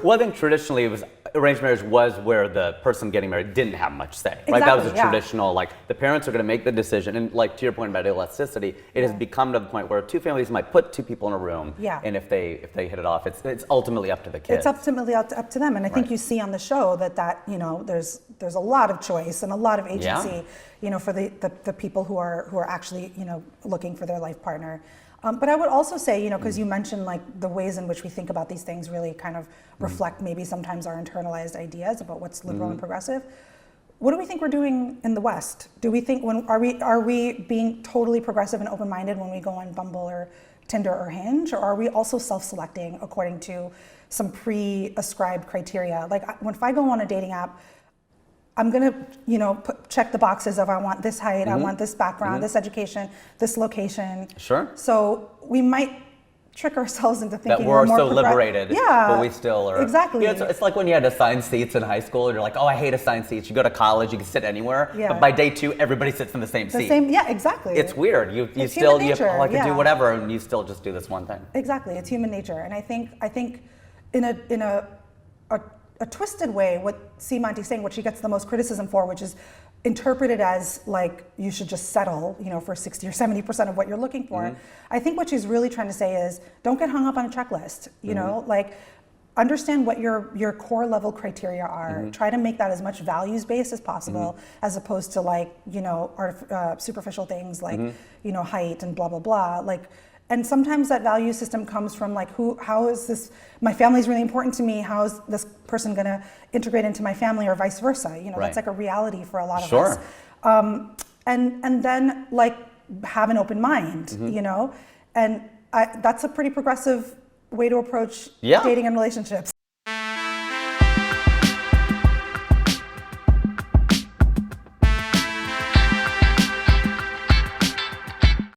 Well, I think traditionally it was arranged marriage was where the person getting married didn't have much say, right? That was a traditional, like the parents are going to make the decision, and like to your point about elasticity, it has become to the point where two families might put two people in a room, and if they hit it off, it's ultimately up to the kids. It's ultimately up to them, and I think you see on the show that you know there's a lot of choice and a lot of agency, you know, for the people who are actually, you know, looking for their life partner. But I would also say, you know, because you mentioned like the ways in which we think about these things really kind of reflect maybe sometimes our internalized ideas about what's liberal and progressive. What do we think we're doing in the West? Do we think are we being totally progressive and open-minded when we go on Bumble or Tinder or Hinge, or are we also self-selecting according to some pre-ascribed criteria? Like if I go on a dating app, I'm gonna, you know, check the boxes of I want this height, I want this background, this education, this location. Sure. So we might trick ourselves into thinking that we're more so liberated, but we still are. Exactly. You know, it's like when you had assigned seats in high school, and you're like, oh, I hate assigned seats. You go to college, you can sit anywhere, but by day 2, everybody sits in the same seat. Exactly. It's weird. You it's still, nature, I can do whatever, and you still just do this one thing. Exactly, it's human nature, and I think in a twisted way, what Seemanti's saying, what she gets the most criticism for, which is interpreted as like you should just settle, you know, for 60 or 70% of what you're looking for. I think what she's really trying to say is don't get hung up on a checklist, you know, like understand what your core level criteria are. Try to make that as much values based as possible, as opposed to like, you know, superficial things like, you know, height and blah, blah, blah. Like, and sometimes that value system comes from like, how is this, my family's really important to me, how is this person gonna integrate into my family, or vice versa? You know, that's like a reality for a lot of us. And then like have an open mind, you know? And that's a pretty progressive way to approach dating and relationships.